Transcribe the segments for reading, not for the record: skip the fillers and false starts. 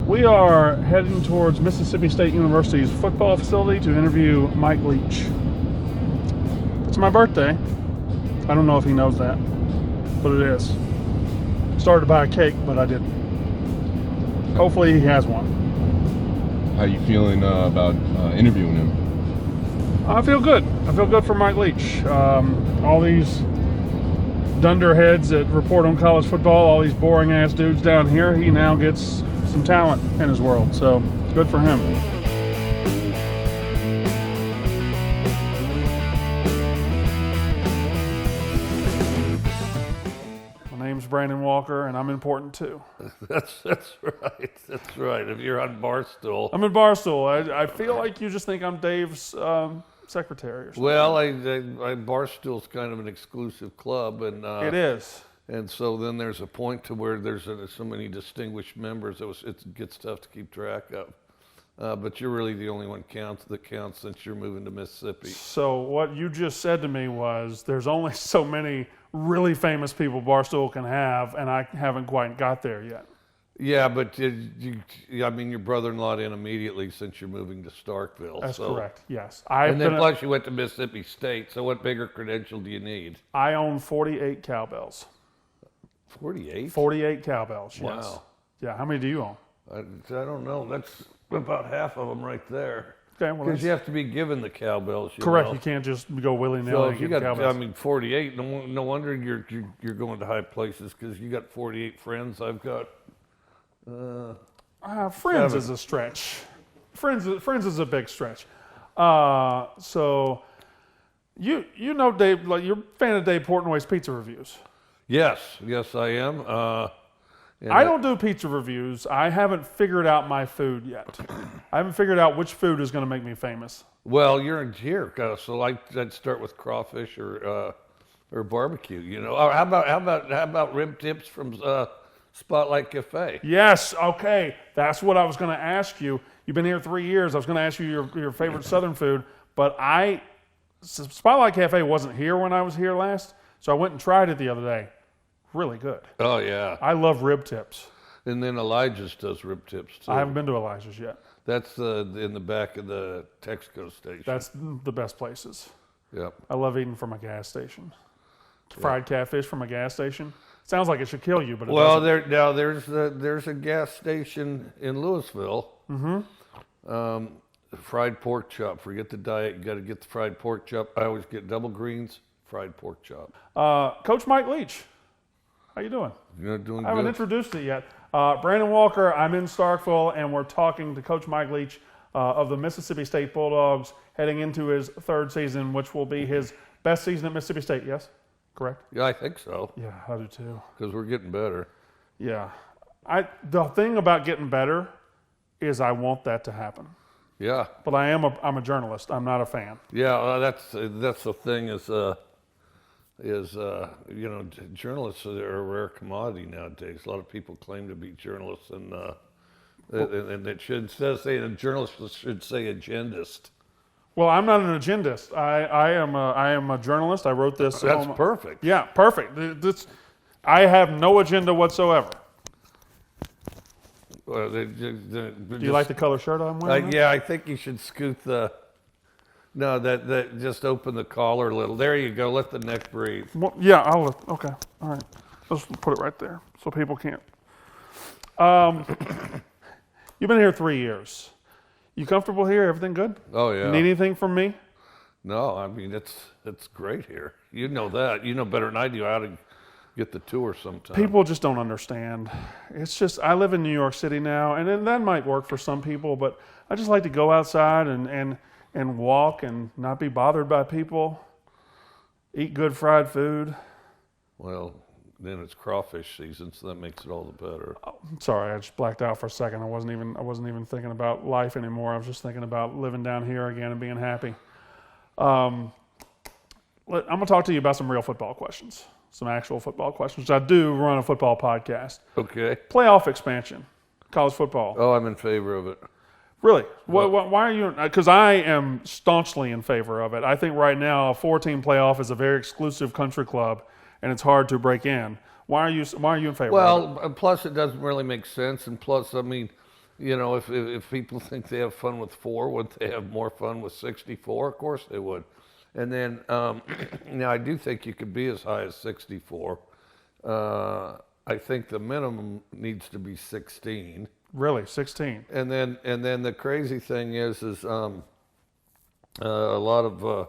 We are heading towards Mississippi State University's football facility to interview Mike Leach. It's my birthday. I don't know if he knows that, but it is. Started to buy a cake, but I didn't. Hopefully he has one. How you feeling about interviewing him? I feel good. I feel good for Mike Leach. All these dunderheads that report on college football, all these boring ass dudes down here, he now gets some talent in his world. So good for him. My name's Brandon Walker, and I'm important too. That's right. That's right. If you're on Barstool. I'm in Barstool. I feel like you just think I'm Dave's secretary or something. Well, Barstool's kind of an exclusive club, and it is. And so then there's a point to where there's so many distinguished members. It gets tough to keep track of. But you're really the only one that counts since you're moving to Mississippi. So what you just said to me was there's only so many really famous people Barstool can have, and I haven't quite got there yet. Yeah, but your brother-in-law in immediately since you're moving to Starkville. That's so. correct, yes. And then plus you went to Mississippi State, so what bigger credential do you need? I own 48 cowbells. 48? 48 cowbells, yes. Wow. Yeah, how many do you own? I don't know. That's about half of them right there. Okay, well, because you have to be given the cowbells. Correct. know. You can't just go willy-nilly. So if you got, cowbells. 48. No wonder you're going to high places because you got 48 friends. I've got. Friends 7. is a stretch. Friends is a big stretch. So you know Dave, like you're a fan of Dave Portnoy's pizza reviews. Yes, I am. I don't do pizza reviews. I haven't figured out my food yet. I haven't figured out which food is going to make me famous. Well, you're in here, so I'd start with crawfish or barbecue. You know, or how about rib tips from Spotlight Cafe? Yes. Okay, that's what I was going to ask you. You've been here 3 years. I was going to ask you your favorite Southern food, but Spotlight Cafe wasn't here when I was here last, so I went and tried it the other day. Really good. Oh, yeah. I love rib tips. And then Elijah's does rib tips, too. I haven't been to Elijah's yet. That's in the back of the Texaco station. That's the best places. Yep. I love eating from a gas station. Fried catfish from a gas station. Sounds like it should kill you, but it doesn't. There's a gas station in Louisville. Mm-hmm. Fried pork chop. Forget the diet. You got to get the fried pork chop. I always get double greens, fried pork chop. Coach Mike Leach. How you doing? You're doing good. I haven't introduced it yet. Brandon Walker, I'm in Starkville, and we're talking to Coach Mike Leach of the Mississippi State Bulldogs heading into his third season, which will be his best season at Mississippi State, yes? Correct? Yeah, I think so. Yeah, I do too. Because we're getting better. Yeah. The thing about getting better is I want that to happen. Yeah. But I'm a journalist. I'm not a fan. Yeah, that's the thing journalists are a rare commodity nowadays. A lot of people claim to be journalists, and it should, instead of saying a journalist, should say agendist. Well, I'm not an agendist. I am a journalist. I wrote this. That's perfect. Yeah, perfect. I have no agenda whatsoever. Do you like the color shirt I'm wearing? Yeah, I think you should scoot the. No, that just open the collar a little. There you go. Let the neck breathe. Well, yeah, okay. All right. Let's put it right there so people can't. You've been here 3 years. You comfortable here? Everything good? Oh, yeah. Need anything from me? No, I mean, it's great here. You know that. You know better than I do how to get the tour sometime. People just don't understand. It's just, I live in New York City now, and then that might work for some people, but I just like to go outside and walk and not be bothered by people, eat good fried food. Well, then it's crawfish season, so that makes it all the better. Oh, sorry, I just blacked out for a second. I wasn't even thinking about life anymore. I was just thinking about living down here again and being happy. I'm going to talk to you about some real football questions, some actual football questions. I do run a football podcast. Okay. Playoff expansion, college football. Oh, I'm in favor of it. Really? Why are you? Because I am staunchly in favor of it. I think right now a 4-team playoff is a very exclusive country club, and it's hard to break in. Why are you in favor of it? Well, plus it doesn't really make sense, and plus, I mean, You know, if people think they have fun with 4, would they have more fun with 64? Of course they would. And then now I do think you could be as high as 64. I think the minimum needs to be 16. Really, 16. And then the crazy thing is a lot of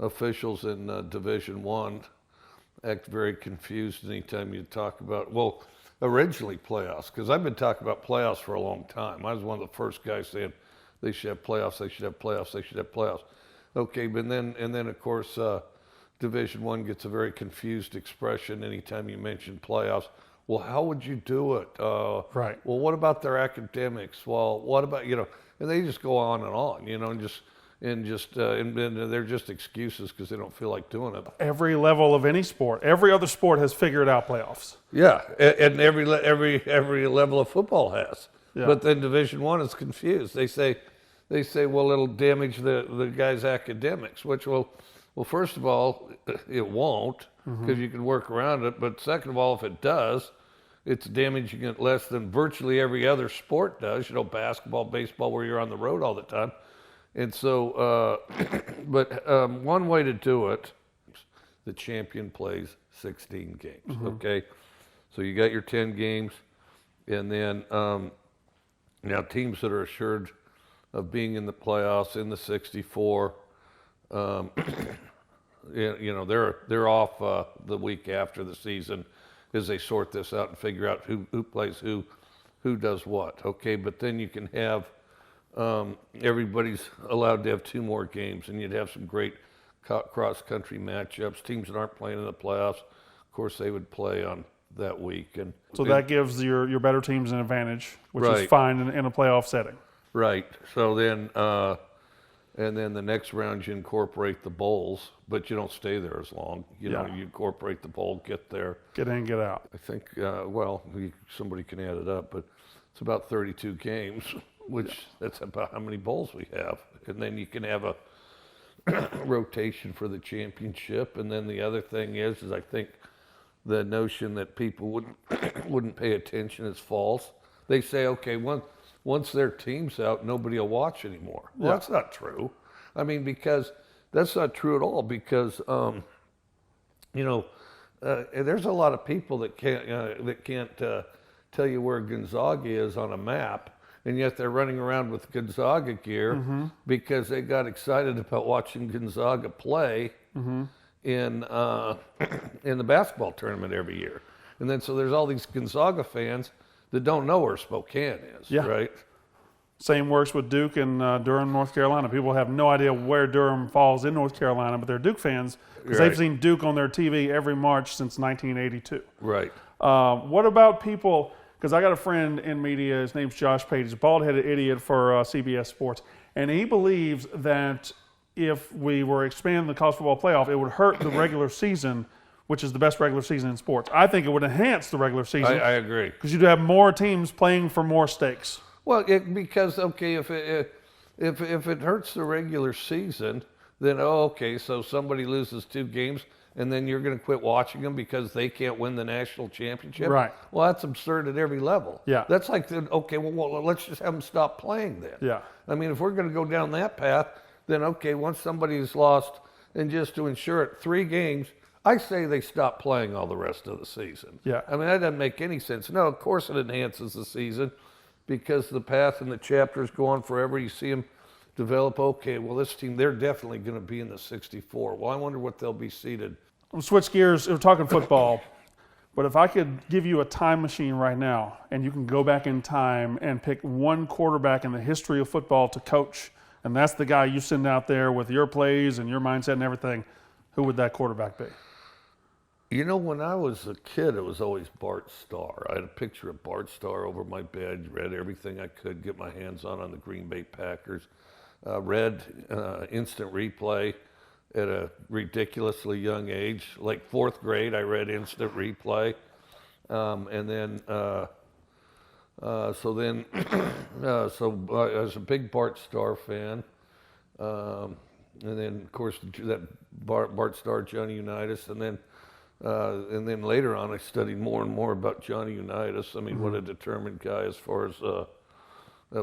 officials in Division I act very confused anytime you talk about, well, originally playoffs, because I've been talking about playoffs for a long time. I was one of the first guys saying they should have playoffs, they should have playoffs, they should have playoffs. Okay, but then of course Division I gets a very confused expression anytime you mention playoffs. Well, how would you do it? Right. Well, what about their academics? Well, what about, you know, and they just go on, you know, and they're just excuses because they don't feel like doing it. Every level of any sport, every other sport has figured out playoffs. Yeah, and every level of football has. Yeah. But then Division I is confused. They say, well, it'll damage the guy's academics, which well, first of all, it won't, because you can work around it. But second of all, if it does, it's damaging it less than virtually every other sport does. You know, basketball, baseball, where you're on the road all the time. And so, but one way to do it, the champion plays 16 games, okay? So you got your 10 games, and then now teams that are assured of being in the playoffs in the 64, you know, they're off the week after the season as they sort this out and figure out who plays who does what, okay? But then you can have everybody's allowed to have 2 more games, and you'd have some great cross-country matchups. Teams that aren't playing in the playoffs, of course, they would play on that week. And so that gives your better teams an advantage, which is Right. fine in a playoff setting. Right. So then, and then the next round you incorporate the bowls, but you don't stay there as long. You know, you incorporate the bowl, get there. Get in, get out. I think, somebody can add it up, but it's about 32 games, which that's about how many bowls we have. And then you can have a rotation for the championship. And then the other thing is I think the notion that people wouldn't pay attention is false. They say, okay, once their team's out, nobody will watch anymore. Well, that's not true. I mean, because that's not true at all. Because you know, there's a lot of people that can't tell you where Gonzaga is on a map, and yet they're running around with Gonzaga gear because they got excited about watching Gonzaga play in the basketball tournament every year. And then so there's all these Gonzaga fans that don't know where Spokane is, right? Same works with Duke and Durham, North Carolina. People have no idea where Durham falls in North Carolina, but they're Duke fans because they've seen Duke on their TV every March since 1982. Right. What about people, because I got a friend in media, his name's Josh Pate, he's a bald-headed idiot for CBS Sports, and he believes that if we were expanding the college football playoff, it would hurt the regular season, which is the best regular season in sports. I think it would enhance the regular season. I agree. Because you'd have more teams playing for more stakes. Well, because, okay, if it hurts the regular season, then, so somebody loses 2 games, and then you're going to quit watching them because they can't win the national championship? Right. Well, that's absurd at every level. Yeah. That's like, well, let's just have them stop playing then. Yeah. I mean, if we're going to go down that path, then, once somebody's lost, and just to ensure it, 3 games, I say they stop playing all the rest of the season. Yeah. I mean, that doesn't make any sense. No, of course it enhances the season because the path and the chapters go on forever. You see them develop, okay, well, this team, they're definitely going to be in the 64. Well, I wonder what they'll be seated. We'll switch gears. We're talking football. But if I could give you a time machine right now, and you can go back in time and pick one quarterback in the history of football to coach, and that's the guy you send out there with your plays and your mindset and everything, who would that quarterback be? You know, when I was a kid, it was always Bart Starr. I had a picture of Bart Starr over my bed, read everything I could get my hands on the Green Bay Packers, read instant replay at a ridiculously young age. Like 4th grade, I read instant replay. And then, so I was a big Bart Starr fan. And then, of course, that Bart Starr, Johnny Unitas, and then later on, I studied more and more about Johnny Unitas. I mean, what a determined guy as far as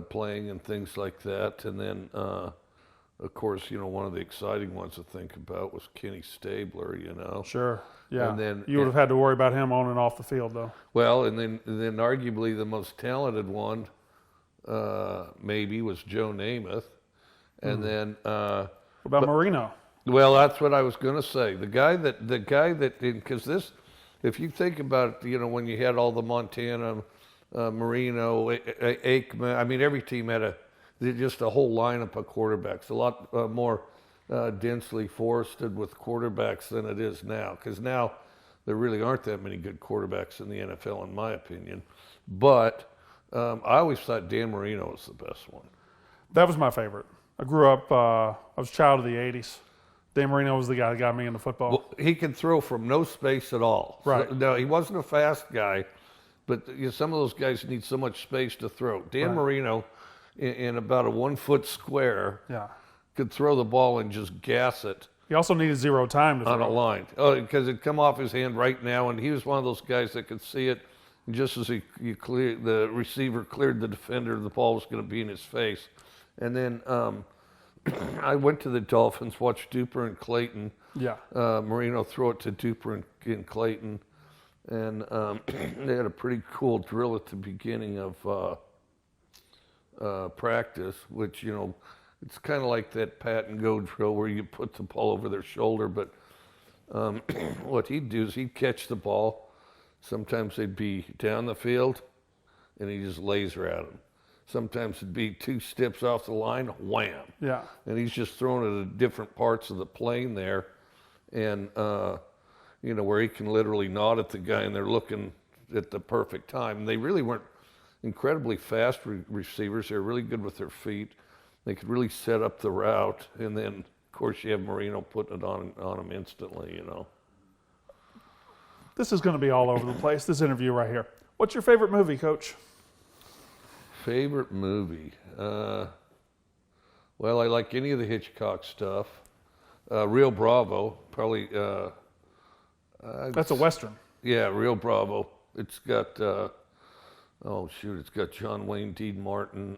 playing and things like that. And then, of course, one of the exciting ones to think about was Kenny Stabler, Sure. Yeah. And then you would have had to worry about him on and off the field, though. Well, and then arguably the most talented one, maybe, was Joe Namath. And then What about Marino? well, that's what I was going to say. The guy that because this, if you think about it, when you had all the Montana, Marino, Aikman, I mean, every team had just a whole lineup of quarterbacks, a lot more densely forested with quarterbacks than it is now. Because now there really aren't that many good quarterbacks in the NFL, in my opinion. But I always thought Dan Marino was the best one. That was my favorite. I grew up, I was a child of the 80s. Dan Marino was the guy that got me into football. Well, he could throw from no space at all. Right. So, no, he wasn't a fast guy, but some of those guys need so much space to throw. Dan Right. Marino, in about a 1 foot square, Yeah. could throw the ball and just gas it He also needed zero time to on a throw. line. Oh, because it'd come off his hand right now, and he was one of those guys that could see it. And just as the receiver cleared the defender, the ball was going to be in his face. And then I went to the Dolphins, watched Duper and Clayton. Yeah. Marino throw it to Duper and Clayton. And they had a pretty cool drill at the beginning of practice, which, it's kind of like that pat and go drill where you put the ball over their shoulder. But what he'd do is he'd catch the ball. Sometimes they'd be down the field, and he'd just laser at them. Sometimes it'd be 2 steps off the line, wham. Yeah. And he's just throwing it at different parts of the plane there. And, where he can literally nod at the guy and they're looking at the perfect time. And they really weren't incredibly fast receivers. They were really good with their feet. They could really set up the route. And then, of course, you have Marino putting it on him instantly, This is going to be all over the place, this interview right here. What's your favorite movie, Coach? Favorite movie? Well, I like any of the Hitchcock stuff. Rio Bravo, probably. That's a Western. Yeah, Rio Bravo. It's got, it's got John Wayne, Dean Martin,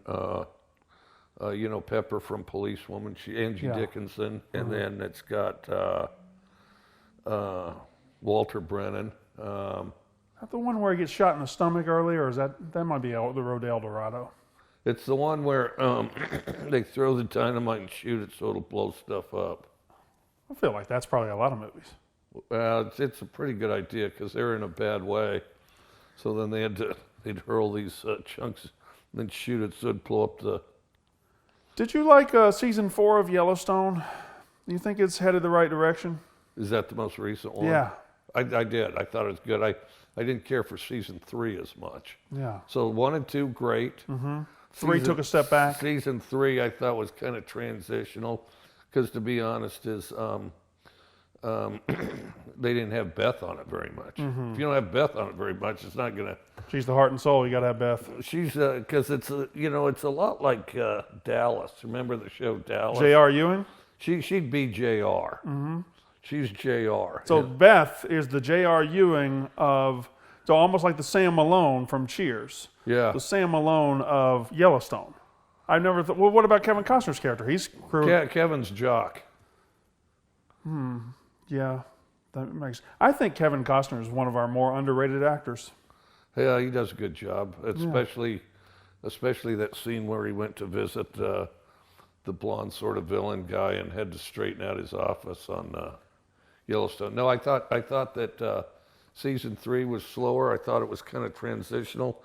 Pepper from Policewoman, Angie Dickinson, and then it's got Walter Brennan. Is that the one where he gets shot in the stomach early, or is that might be the Road to El Dorado? It's the one where they throw the dynamite and shoot it so it'll blow stuff up. I feel like that's probably a lot of movies. Well, it's a pretty good idea because they're in a bad way. So then they'd hurl these chunks and then shoot it so it'd blow up the... Did you like season 4 of Yellowstone? Do you think it's headed the right direction? Is that the most recent one? Yeah. I did. I thought it was good. I didn't care for season 3 as much. Yeah. So 1 and 2, great. Mm-hmm. 3 took a step back. Season 3 I thought was kind of transitional because, to be honest, they didn't have Beth on it very much. Mm-hmm. If you don't have Beth on it very much, it's not going to... She's the heart and soul. You got to have Beth. She's, because it's a lot like Dallas. Remember the show Dallas? J.R. Ewing? She'd be J.R. Mm-hmm. She's J.R. So Beth is the J.R. Ewing of... So almost like the Sam Malone from Cheers. Yeah. The Sam Malone of Yellowstone. I never thought... Well, what about Kevin Costner's character? He's... Kevin's Jock. Yeah. That makes... I think Kevin Costner is one of our more underrated actors. Yeah, he does a good job, especially that scene where he went to visit the blonde sort of villain guy and had to straighten out his office on Yellowstone. No, I thought that season 3 was slower. I thought it was kind of transitional.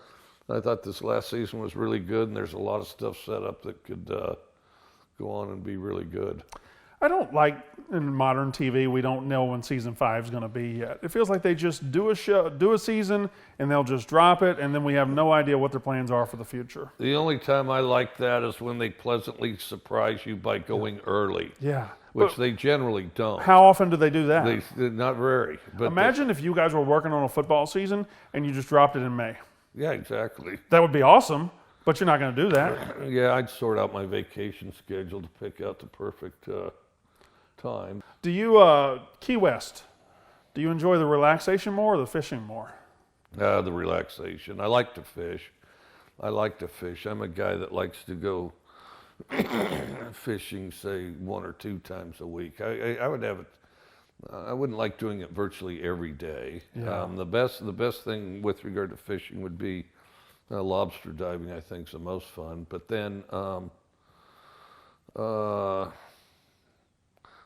I thought this last season was really good, and there's a lot of stuff set up that could go on and be really good. I don't like in modern TV, we don't know when season 5 is going to be yet. It feels like they just do a season, and they'll just drop it, and then we have no idea what their plans are for the future. The only time I like that is when they pleasantly surprise you by going early. Yeah. Which they generally don't. How often do they do that? Not very. But imagine if you guys were working on a football season and you just dropped it in May. Yeah, exactly. That would be awesome, but you're not going to do that. Yeah, I'd sort out my vacation schedule to pick out the perfect time. Do you, Key West, do you enjoy the relaxation more or the fishing more? The relaxation. I like to fish. I like to fish. I'm a guy that likes to go fishing, say 1 or 2 times a week. I would have it. I wouldn't like doing it virtually every day. Yeah. The best thing with regard to fishing would be lobster diving. I think is the most fun. But then, but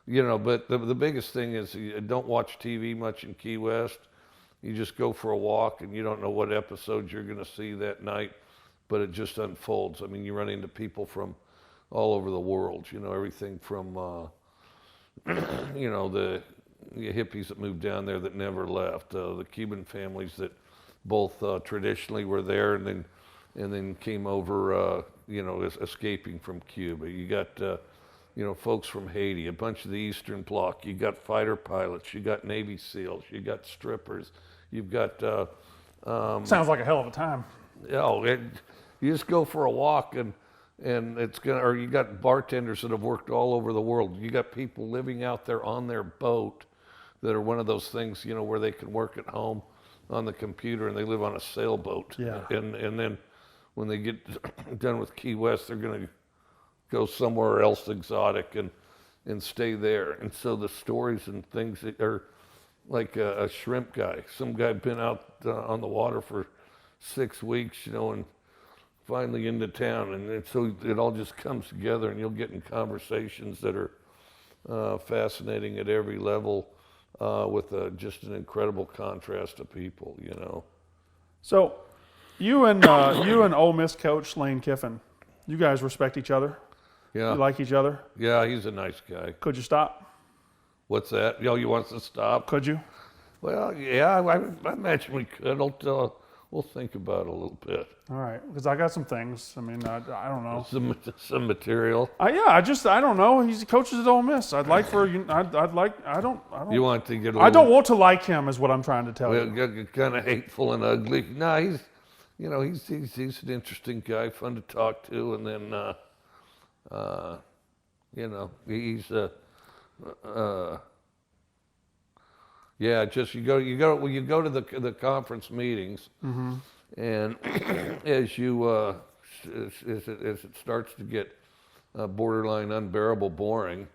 the biggest thing is you don't watch TV much in Key West. You just go for a walk, and you don't know what episodes you're going to see that night, but it just unfolds. I mean, you run into people from all over the world. Everything from the hippies that moved down there that never left, the Cuban families that both traditionally were there and then came over, escaping from Cuba. You got folks from Haiti, a bunch of the Eastern Bloc. You got fighter pilots. You got Navy SEALs. You got strippers. You've got. Sounds like a hell of a time. You just go for a walk and it's gonna. Or you got bartenders that have worked all over the world. You got people living out there on their boat that are one of those things, where they can work at home on the computer and they live on a sailboat. Yeah. And then when they get done with Key West, they're going to go somewhere else exotic and stay there. And so the stories and things that are like a shrimp guy. Some guy been out on the water for 6 weeks, and finally into town. And so it all just comes together, and you'll get in conversations that are fascinating at every level with just an incredible contrast of people, So, you and Ole Miss coach Lane Kiffin, you guys respect each other? Yeah. You like each other? Yeah, he's a nice guy. Could you stop? What's that? You want us to stop? Could you? Well, yeah, I imagine we could. We'll think about it a little bit. All right, because I got some things. I mean, I don't know. Some material. I don't know. He coaches at Ole Miss. I'd like for you. I don't. You want to get? I don't want to like him, is what I'm trying to tell you. Kind of hateful and ugly. No, he's an interesting guy, fun to talk to, and then he's just you go to the conference meetings, Mm-hmm. and as it starts to get borderline unbearable boring.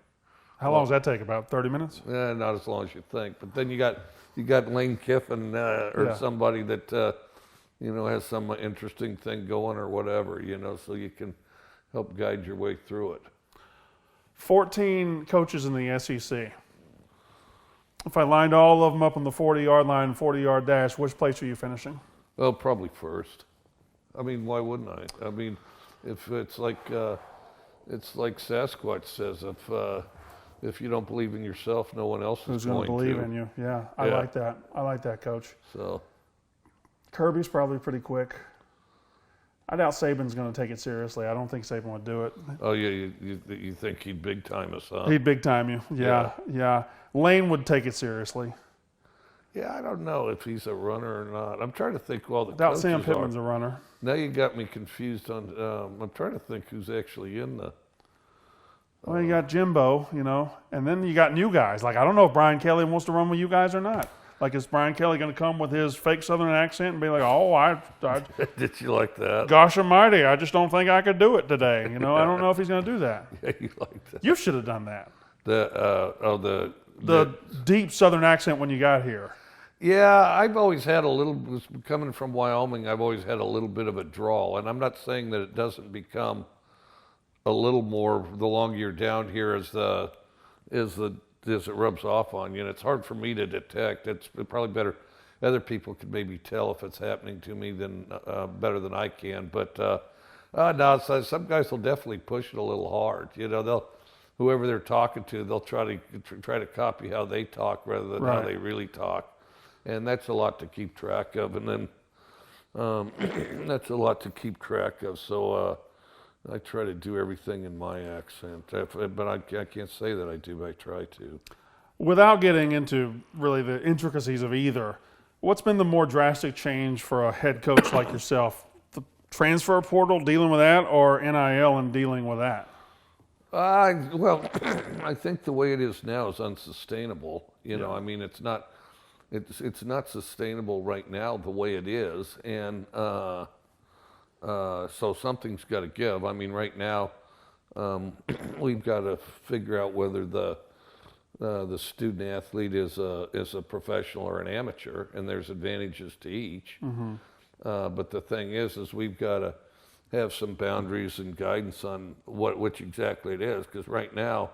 How long does that take? About 30 minutes? Not as long as you think. But then you got Lane Kiffin or somebody that has some interesting thing going or whatever, so you can help guide your way through it. 14 coaches in the SEC. If I lined all of them up on the 40-yard line, 40-yard dash, which place are you finishing? Well, probably first. I mean, why wouldn't I? I mean, if it's like Sasquatch says, if you don't believe in yourself, no one else is going to. Who's going to believe in you? Yeah, I like that. I like that, Coach. So Kirby's probably pretty quick. I doubt Saban's going to take it seriously. I don't think Saban would do it. Oh yeah, you think he'd big time us, huh? He'd big time you. Yeah. Lane would take it seriously. Yeah, I don't know if he's a runner or not. I'm trying to think who all the Doubt coaches Sam Pittman's are. a runner. Now you got me confused on. I'm trying to think who's actually in the. Well, you got Jimbo, and then you got new guys. Like, I don't know if Brian Kelly wants to run with you guys or not. Like, is Brian Kelly going to come with his fake Southern accent and be like, oh, I Did you like that? gosh almighty, I just don't think I could do it today. I don't know if he's going to do that. Yeah, you like that. You should have done that. The Deep Southern accent when you got here. Yeah, I've always had coming from Wyoming, I've always had a little bit of a drawl. And I'm not saying that it doesn't become a little more the longer you're down here as it rubs off on you. And it's hard for me to detect. It's probably better. Other people could maybe tell if it's happening to me better than I can. But no, some guys will definitely push it a little hard. Whoever they're talking to, they'll try to copy how they talk rather than how they really talk. And that's a lot to keep track of. And then that's a lot to keep track of. So I try to do everything in my accent. But I can't say that I do, but I try to. Without getting into really the intricacies of either, what's been the more drastic change for a head coach like yourself? The transfer portal, dealing with that, or NIL and dealing with that? Well, I think the way it is now is unsustainable. I mean, it's not sustainable right now the way it is, and So something's got to give. I mean, right now, we've got to figure out whether the student athlete is a professional or an amateur, and there's advantages to each. But the thing is we've got to have some boundaries and guidance on which exactly it is, because right now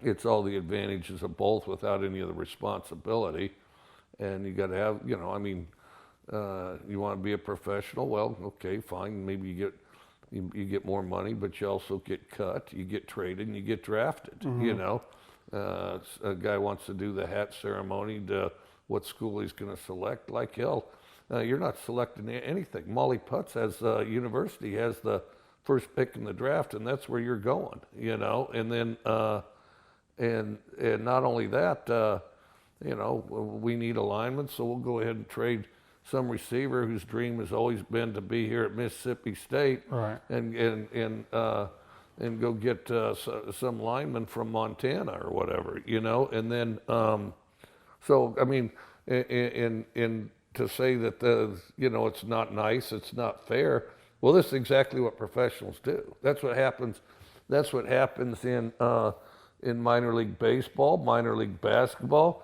it's all the advantages of both without any of the responsibility. And you got to have, you want to be a professional, well, okay, fine, maybe you get more money, but you also get cut, you get traded, and you get drafted. A guy wants to do the hat ceremony, what school he's going to select, like hell. You're not selecting anything. Molly Putz university has the first pick in the draft, and that's where you're going, And then, and not only that, we need alignment, so we'll go ahead and trade some receiver whose dream has always been to be here at Mississippi State, right, and go get some lineman from Montana or whatever, And then, so I mean, in to say that it's not nice, it's not fair. Well, this is exactly what professionals do. That's what happens. That's what happens in minor league baseball, minor league basketball.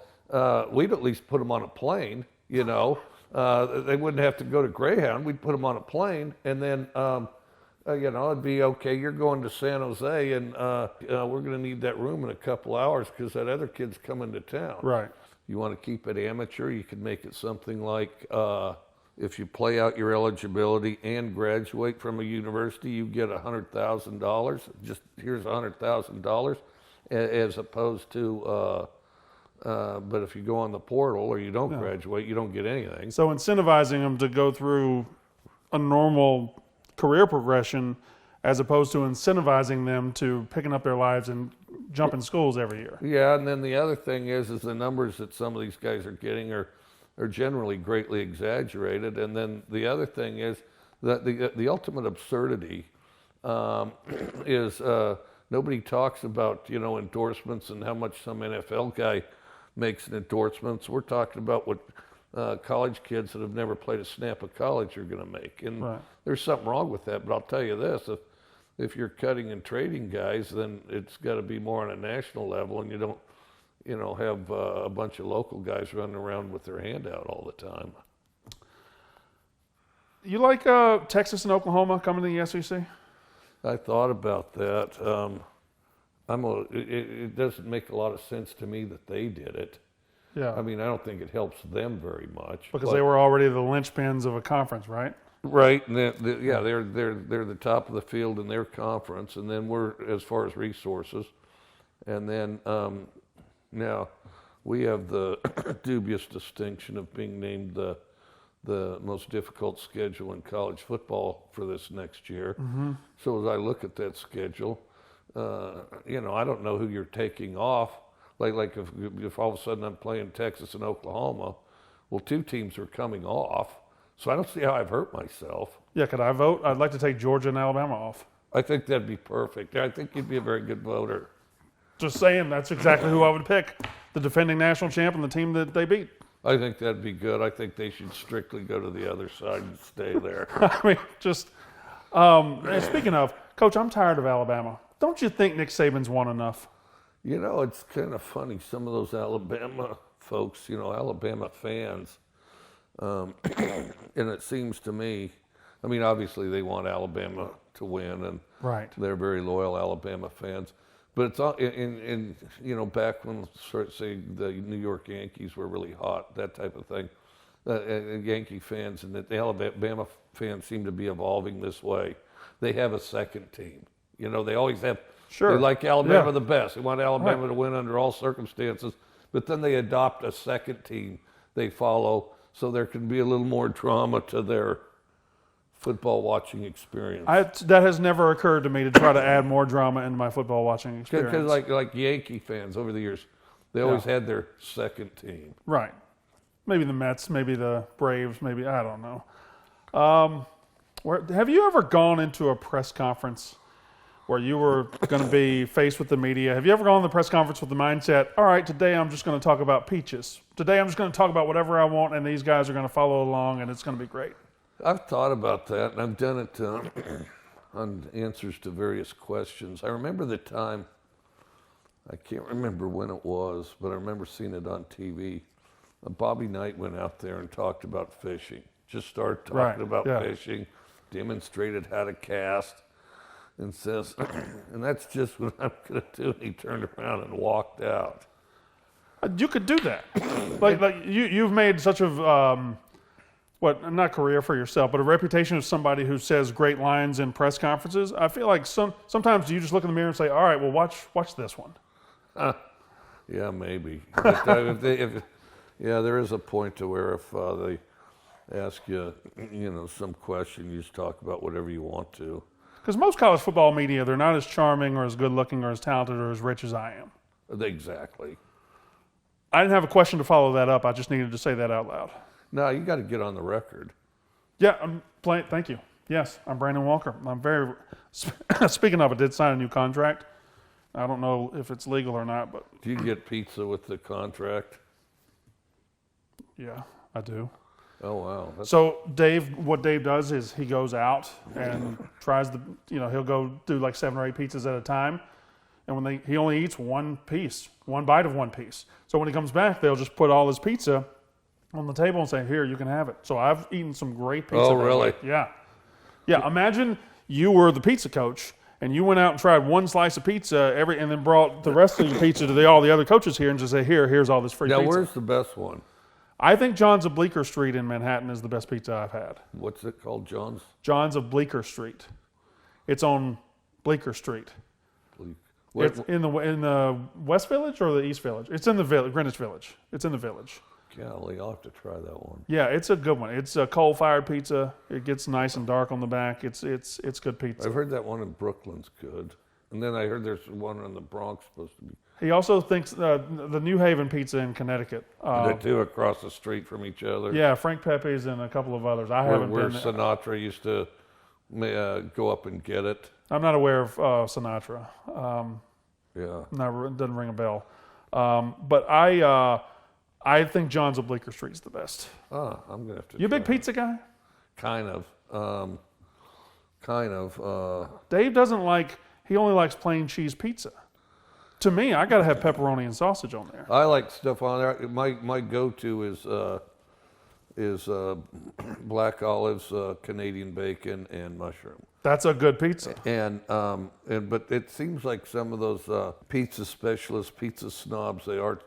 We'd at least put them on a plane. They wouldn't have to go to Greyhound. We'd put them on a plane, and then it'd be okay. You're going to San Jose, and we're going to need that room in a couple hours because that other kid's coming to town. right. You want to keep it amateur, you can make it something like if you play out your eligibility and graduate from a university, you get $100,000. Just here's $100,000, as opposed to, but if you go on the portal or you don't graduate, you don't get anything. So incentivizing them to go through a normal career progression as opposed to incentivizing them to picking up their lives and jumping schools every year. Yeah, and then the other thing is the numbers that some of these guys are getting are generally greatly exaggerated. And then the other thing is that the ultimate absurdity is nobody talks about endorsements and how much some NFL guy makes in endorsements. We're talking about what college kids that have never played a snap of college are going to make, and right. There's something wrong with that. But I'll tell you this: if you're cutting and trading guys, then it's got to be more on a national level, and you don't have a bunch of local guys running around with their hand out all the time. You like Texas and Oklahoma coming to the SEC? I thought about that. It doesn't make a lot of sense to me that they did it. Yeah. I mean, I don't think it helps them very much. Because they were already the linchpins of a conference, right? Right, and they're the top of the field in their conference, and then we're as far as resources, and then now we have the dubious distinction of being named the most difficult schedule in college football for this next year. Mm-hmm. So as I look at that schedule, I don't know who you're taking off. Like if all of a sudden I'm playing Texas and Oklahoma, well, two teams are coming off. So I don't see how I've hurt myself. Yeah, could I vote? I'd like to take Georgia and Alabama off. I think that'd be perfect. I think you'd be a very good voter. Just saying, that's exactly who I would pick. The defending national champ and the team that they beat. I think that'd be good. I think they should strictly go to the other side and stay there. I mean, just, and speaking of, Coach, I'm tired of Alabama. Don't you think Nick Saban's won enough? It's kind of funny. Some of those Alabama folks, Alabama fans, and it seems to me, I mean, obviously they want Alabama to win, and right. They're very loyal Alabama fans. But it's all in back when, say, the New York Yankees were really hot, that type of thing. Yankee fans and the Alabama fans seem to be evolving this way. They have a second team. They always have. Sure. They like Alabama the best. They want Alabama to win under all circumstances. But then they adopt a second team they follow, so there can be a little more drama to their football watching experience. That has never occurred to me to try to add more drama into my football watching experience. Because like Yankee fans over the years, they always had their second team. Right. Maybe the Mets, maybe the Braves, maybe, I don't know. Have you ever gone into a press conference where you were going to be faced with the media? Have you ever gone to the press conference with the mindset, all right, today I'm just going to talk about peaches. Today I'm just going to talk about whatever I want, and these guys are going to follow along, and it's going to be great? I've thought about that, and I've done it on answers to various questions. I remember the time, I can't remember when it was, but I remember seeing it on TV. Bobby Knight went out there and talked about fishing. Just started talking about fishing, demonstrated how to cast, and says, and that's just what I'm going to do. And he turned around and walked out. You could do that. like you've made such a not career for yourself, but a reputation of somebody who says great lines in press conferences. I feel like sometimes you just look in the mirror and say, "All right, well, watch this one." Yeah, maybe. But there is a point to where if they ask you, some question, you just talk about whatever you want to. Because most college football media, they're not as charming or as good looking or as talented or as rich as I am. Exactly. I didn't have a question to follow that up. I just needed to say that out loud. No, you got to get on the record. Yeah, I'm playing. Thank you. Yes, I'm Brandon Walker. I'm very. Speaking of, I did sign a new contract. I don't know if it's legal or not, but. Do you get pizza with the contract? Yeah, I do. Oh wow. So what Dave does is he goes out and tries he'll go do like 7 or 8 pizzas at a time, and when he only eats one bite of one piece. So when he comes back, they'll just put all his pizza on the table and say, "Here, you can have it." So I've eaten some great pizza. Oh really? Yeah. Imagine you were the pizza coach and you went out and tried one slice of pizza and then brought the rest of your pizza to all the other coaches here and just say, "Here's all this free pizza." Now, where's the best one? I think John's of Bleecker Street in Manhattan is the best pizza I've had. What's it called, John's? John's of Bleecker Street. It's on Bleecker Street. It's in the West Village or the East Village? It's in the village, Greenwich Village. It's in the village. Golly, I'll have to try that one. Yeah, it's a good one. It's a coal-fired pizza. It gets nice and dark on the back. It's good pizza. I've heard that one in Brooklyn's good. And then I heard there's one in the Bronx supposed to be. He also thinks the New Haven pizza in Connecticut. The two across the street from each other. Yeah, Frank Pepe's and a couple of others. I haven't where been. Sinatra used to go up and get it. I'm not aware of Sinatra. Yeah. Never, it doesn't ring a bell. But I think John's of Bleecker Street's the best. Oh, I'm gonna have to. You a big pizza guy? Kind of. Dave doesn't like. He only likes plain cheese pizza. To me, I got to have pepperoni and sausage on there. I like stuff on there. My go-to is black olives, Canadian bacon, and mushroom. That's a good pizza. But it seems like some of those pizza specialists, pizza snobs, they are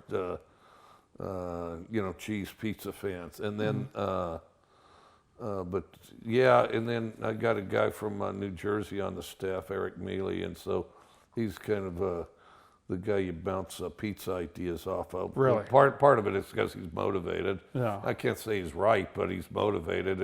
cheese pizza fans. And then and then I got a guy from New Jersey on the staff, Eric Mealy, and so he's kind of the guy you bounce pizza ideas off of. Really? Part of it is because he's motivated. Yeah. I can't say he's right, but he's motivated,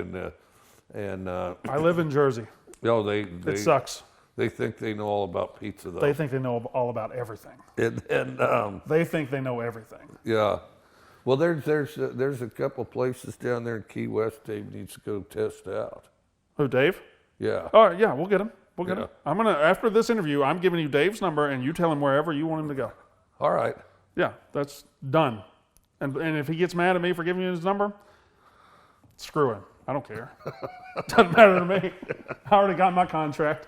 and I live in Jersey. No, it sucks. They think they know all about pizza, though. They think they know all about everything. They think they know everything. Yeah. Well, there's a couple places down there in Key West Dave needs to go test out. Who, Dave? Yeah. All right, yeah, we'll get him. I'm gonna after this interview, I'm giving you Dave's number, and you tell him wherever you want him to go. All right. Yeah, that's done. And if he gets mad at me for giving you his number, screw him. I don't care. Doesn't matter to me. I already got my contract.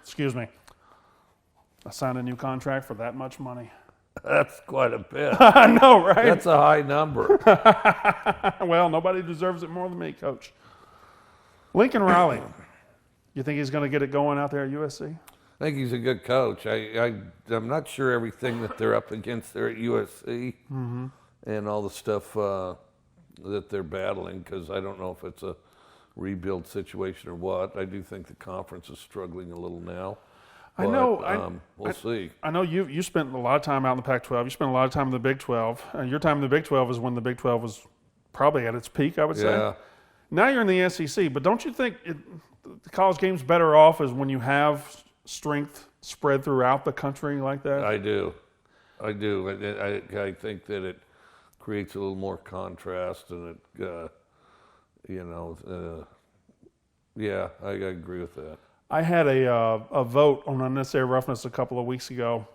Excuse me. I signed a new contract for that much money. That's quite a bit. I know, right? That's a high number. Well, nobody deserves it more than me, Coach. Lincoln Riley. You think he's going to get it going out there at USC? I think he's a good coach. I'm not sure everything that they're up against there at USC and all the stuff that they're battling, because I don't know if it's a rebuild situation or what. I do think the conference is struggling a little now. But, I know. We'll see. I know you spent a lot of time out in the Pac-12. You spent a lot of time in the Big 12. Your time in the Big 12 is when the Big 12 was probably at its peak, I would say. Yeah. Now you're in the SEC, but don't you think the college game's better off is when you have strength spread throughout the country like that? I do. I think that it creates a little more contrast, and it, yeah, I agree with that. I had a vote on unnecessary roughness a couple of weeks ago,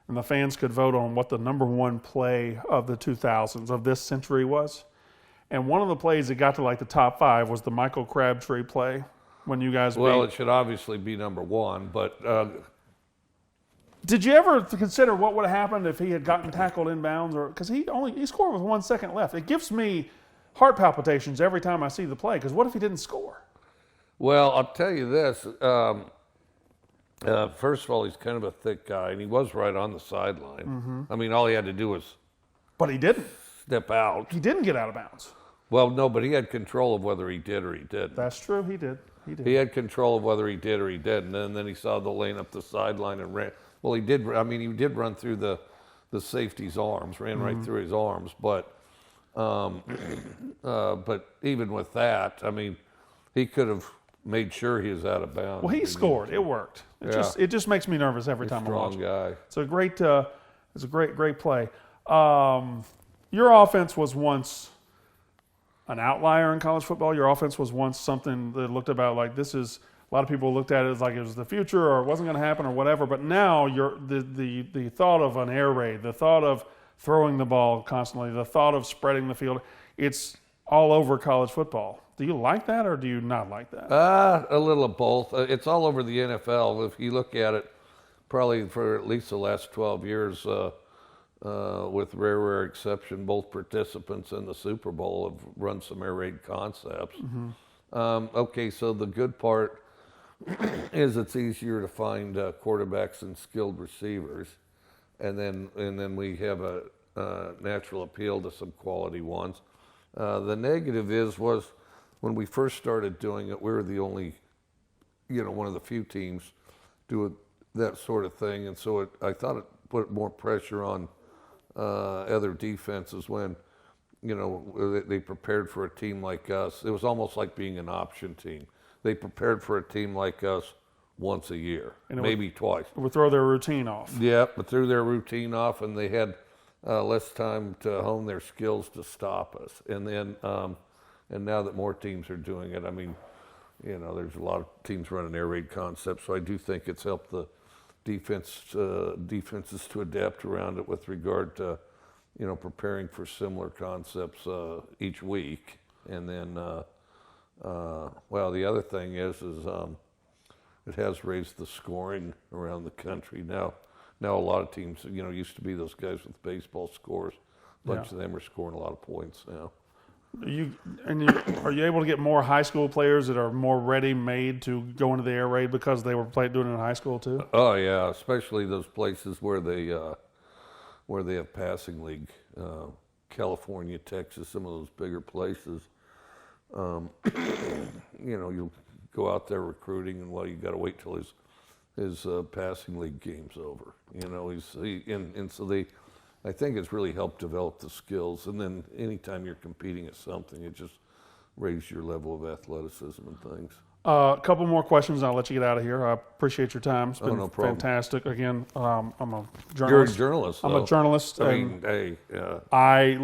and the fans could vote on what the number one play of the 2000s, of this century was. And one of the plays that got to like the top 5 was the Michael Crabtree play when you guys Well, it should obviously be number 1, but Did you ever consider what would have happened if he had gotten tackled inbounds, or because he scored with 1 second left? It gives me heart palpitations every time I see the play. Because what if he didn't score? well, I'll tell you this. First of all, he's kind of a thick guy, and he was right on the sideline. Mm-hmm. I mean, all he had to do was But he didn't. step out. He didn't get out of bounds. Well, no, but he had control of whether he did or he didn't. That's true. He did. He had control of whether he did or he didn't, and then he saw the lane up the sideline and ran. Well, he did. I mean, he did run through the safety's arms, ran right through his arms. But even with that, I mean, he could have made sure he was out of bounds. Well, he scored. It worked. It just makes me nervous every time I watch. Strong guy. It's a great. It's a great play. Your offense was once an outlier in college football. Your offense was once something that looked about like this is. A lot of people looked at it as like it was the future or it wasn't going to happen or whatever. But now the thought of an air raid, the thought of throwing the ball constantly, the thought of spreading the field, it's all over college football. Do you like that or do you not like that? A little of both. It's all over the NFL. If you look at it, probably for at least the last 12 years, with rare exception, both participants in the Super Bowl have run some air raid concepts. Okay, so the good part is it's easier to find quarterbacks and skilled receivers, and then we have a natural appeal to some quality ones. The negative was when we first started doing it, we were the only, one of the few teams do that sort of thing, and so I thought it put more pressure on other defenses when, they prepared for a team like us. It was almost like being an option team. They prepared for a team like us once a year, maybe twice. It would throw their routine off. Yeah, but threw their routine off, and they had less time to hone their skills to stop us. And then, and now that more teams are doing it, I mean, there's a lot of teams running air raid concepts, so I do think it's helped the defenses to adapt around it with regard to, preparing for similar concepts each week. And then, the other thing is it has raised the scoring around the country. Now a lot of teams, used to be those guys with baseball scores. A bunch of them are scoring a lot of points now. Are you able to get more high school players that are more ready-made to go into the air raid because they were doing it in high school too? Oh yeah, especially those places where they have passing league, California, Texas, some of those bigger places. You'll go out there recruiting, and you got to wait till his passing league game's over. I think it's really helped develop the skills. And then anytime you're competing at something, it just raises your level of athleticism and things. A couple more questions, and I'll let you get out of here. I appreciate your time. It's been no problem. fantastic. Again, I'm a journalist. You're a journalist. I'm a journalist. I mean, hey, I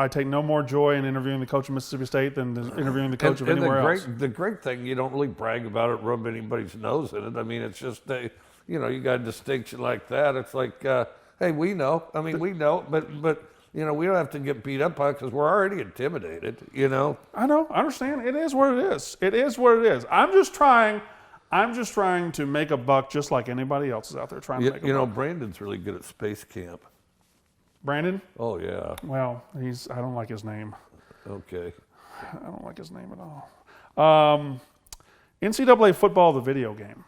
take no more joy in interviewing the coach of Mississippi State than interviewing the coach of anywhere else. The great thing, you don't really brag about it, rub anybody's nose in it. I mean, it's just, you got a distinction like that. It's like, hey, we know. I mean, we know, but we don't have to get beat up on it because we're already intimidated, I know. I understand. It is what it is. It is what it is. I'm just trying to make a buck just like anybody else is out there trying to make a buck. Brandon's really good at Space Camp. Brandon? Oh, yeah. Well, I don't like his name. Okay. I don't like his name at all. NCAA football, the video game.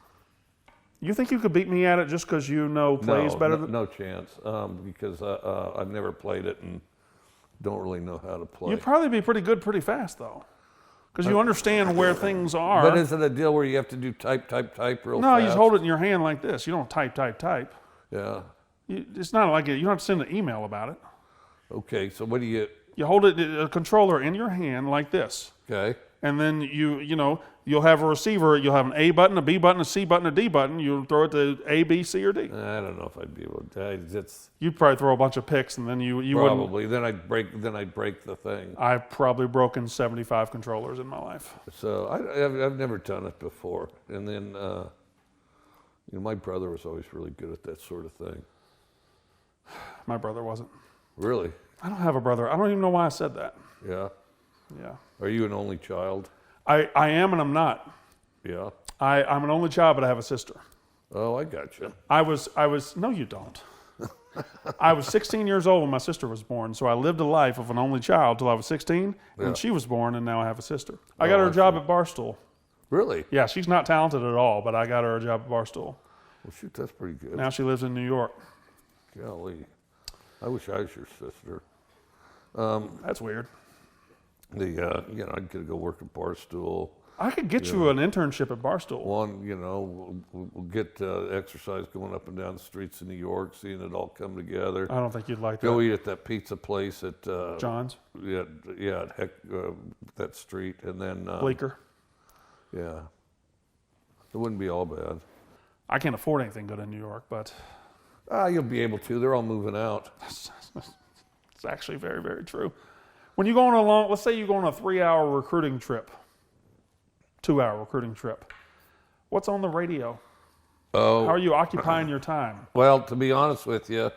You think you could beat me at it just because plays better than... No chance, because I've never played it and don't really know how to play. You'd probably be pretty good pretty fast, though, because you understand where things are. But is it a deal where you have to do type real fast? No, you just hold it in your hand like this. You don't type. Yeah. It's not like it. You don't have to send an email about it. Okay, so what do you... You hold a controller in your hand like this. Okay. And then you'll have a receiver. You'll have an A button, a B button, a C button, a D button. You'll throw it to A, B, C, or D. I don't know if I'd be able to. You'd probably throw a bunch of picks, and then you probably. wouldn't. Then I'd break the thing. I've probably broken 75 controllers in my life. So I've never done it before. And then my brother was always really good at that sort of thing. My brother wasn't. Really? I don't have a brother. I don't even know why I said that. Yeah. Yeah. Are you an only child? I am and I'm not. Yeah. I'm an only child, but I have a sister. Oh, I got you. I was, no, you don't. I was 16 years old when my sister was born, so I lived a life of an only child till I was 16, Yeah. and she was born, and now I have a sister. I got her a job at Barstool. Really? Yeah, she's not talented at all, but I got her a job at Barstool. Well, shoot, that's pretty good. Now she lives in New York. Golly. I wish I was your sister. That's weird. I'd get to go work at Barstool. I could get you an internship at Barstool. We'll get exercise going up and down the streets of New York, seeing it all come together. I don't think you'd like Go that. eat at that pizza place at John's? Yeah, at that street, and then Bleecker? yeah, it wouldn't be all bad. I can't afford anything good in New York, but You'll be able to. They're all moving out. it's actually very, very true. When you go on let's say you go on a 3-hour recruiting trip, 2-hour recruiting trip, what's on the radio? Oh, How are you occupying your time? well, to be honest with you,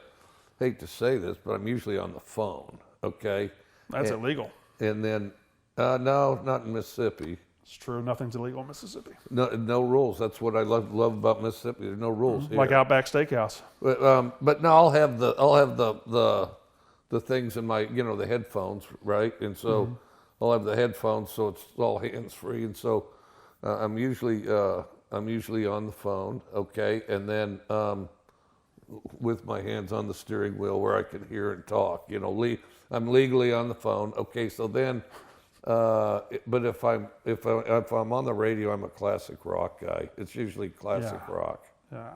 hate to say this, but I'm usually on the phone. Okay, That's illegal. and then no, not in Mississippi. It's true. Nothing's illegal in Mississippi. No rules. That's what I love about Mississippi. There's no rules here. Like Outback Steakhouse. But no, I'll have the things in my the headphones, right? And so I'll have the headphones, so it's all hands free. And so I'm usually on the phone, okay, and then with my hands on the steering wheel where I can hear and talk. I'm legally on the phone, okay. So then. But if I'm on the radio, I'm a classic rock guy. It's usually classic rock. Yeah.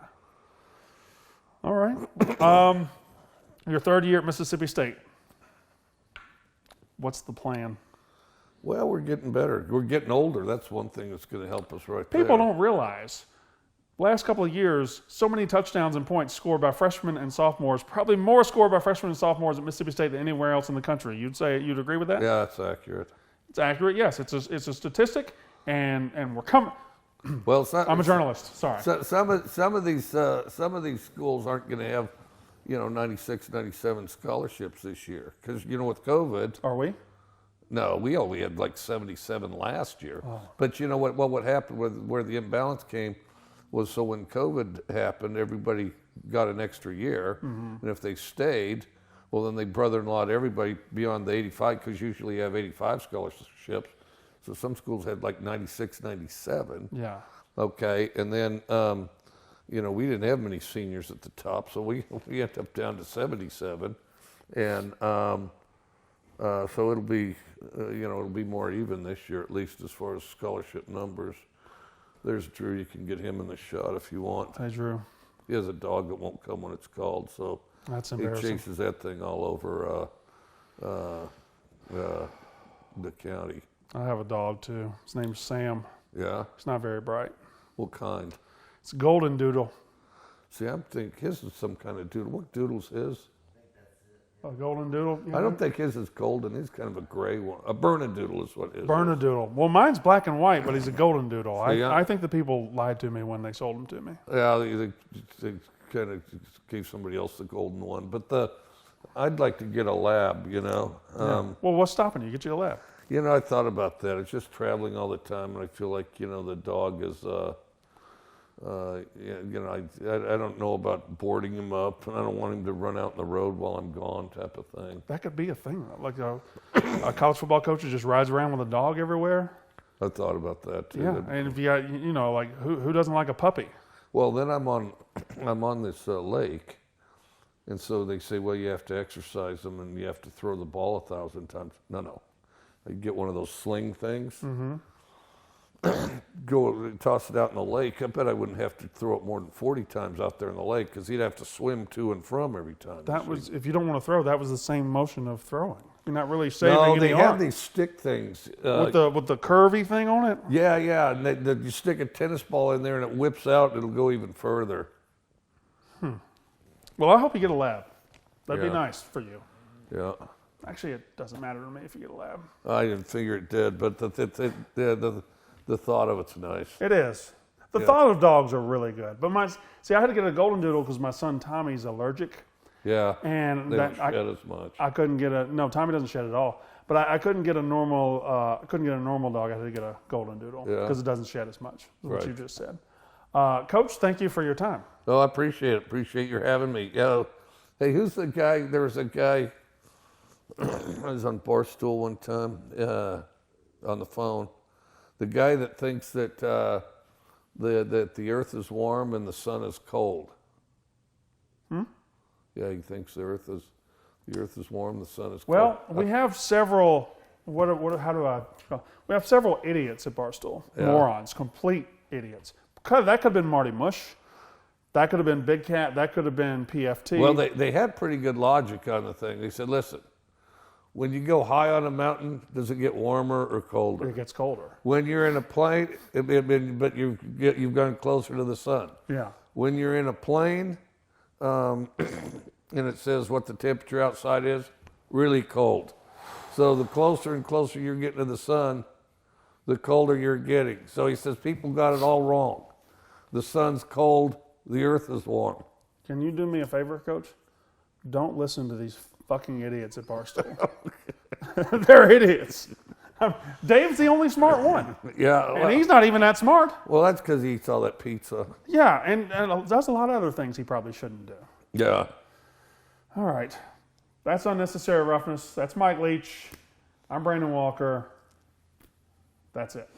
All right. Your third year at Mississippi State. What's the plan? Well, we're getting better. We're getting older. That's one thing that's going to help us right there. People don't realize, last couple of years, so many touchdowns and points scored by freshmen and sophomores, probably more scored by freshmen and sophomores at Mississippi State than anywhere else in the country. You'd agree with that? Yeah, that's accurate. It's accurate, yes. It's a statistic, and we're coming. Well, I'm a journalist. Sorry. Some of these schools aren't going to have 96, 97 scholarships this year because with COVID. Are we? No, we only had like 77 last year. Oh. But you know what happened where the imbalance came was so when COVID happened, everybody got an extra year, and if they stayed. Well, then they brother-in-lawed everybody beyond the 85 because usually you have 85 scholarships. So some schools had like 96, 97. Yeah. Okay, and then we didn't have many seniors at the top, so we ended up down to 77, and so it'll be more even this year at least as far as scholarship numbers. There's Drew. You can get him in the shot if you want. Hey, Drew. He has a dog that won't come when it's called, so. That's He embarrassing. chases that thing all over the county. I have a dog too. His name's Sam. Yeah? He's not very bright. What kind? It's a golden doodle. See, I'm thinking his is some kind of doodle. What doodle's his? A golden doodle? I don't think his is golden. He's kind of a gray one. A Bernedoodle is what his is. Bernedoodle. Well, mine's black and white, but he's a golden doodle. Yeah. I think the people lied to me when they sold him to me. Yeah, they kind of gave somebody else the golden one. But I'd like to get a lab, Yeah. Well, what's stopping you? Get you a lab. I thought about that. It's just traveling all the time, and I feel like, the dog is, I don't know about boarding him up, and I don't want him to run out in the road while I'm gone type of thing. That could be a thing. Like a college football coach who just rides around with a dog everywhere. I thought about that too. Yeah, and if you got, like who doesn't like a puppy? Well, then I'm on this lake, and so they say, well, you have to exercise them and you have to throw the ball 1,000 times. No, I get one of those sling things. Go toss it out in the lake. I bet I wouldn't have to throw it more than 40 times out there in the lake because he'd have to swim to and from every time. That was, if you don't want to throw, that was the same motion of throwing. You're not really saving No, any they arm. have these stick things. with the curvy thing on it. Yeah, and you stick a tennis ball in there and it whips out. It'll go even further. Well, I hope you get a lab. That'd be Yeah. nice for you. Yeah. Actually, it doesn't matter to me if you get a lab. I didn't figure it did, but the thought of it's nice. It is. The thought of dogs are really good. But I had to get a golden doodle because my son Tommy's allergic. Yeah. And They that don't shed as much. I couldn't get Tommy doesn't shed at all. But I couldn't get a normal dog. I had to get a golden doodle because it doesn't shed as much. Is what you just said. Coach, thank you for your time. Oh, I appreciate it. Appreciate your having me. Hey, who's the guy? There was a guy. I was on Barstool one time on the phone. The guy that thinks that that the Earth is warm and the sun is cold. Yeah, he thinks the Earth is warm, the sun is cold. Well, we have several. We have several idiots at Barstool. Morons, complete idiots. That could have been Marty Mush. That could have been Big Cat. That could have been PFT. Well, they had pretty good logic on the thing. They said, listen, when you go high on a mountain, does it get warmer or colder? It gets colder. When you're in a plane, but you've gone closer to the sun. Yeah. When you're in a plane, and it says what the temperature outside is, really cold. So the closer and closer you're getting to the sun, the colder you're getting. So he says people got it all wrong. The sun's cold, the earth is warm. Can you do me a favor, Coach? Don't listen to these fucking idiots at Barstool. They're idiots. Dave's the only smart one. Yeah. And he's not even that smart. Well, that's because he eats all that pizza. Yeah, and does a lot of other things he probably shouldn't do. Yeah. All right. That's Unnecessary Roughness. That's Mike Leach. I'm Brandon Walker. That's it.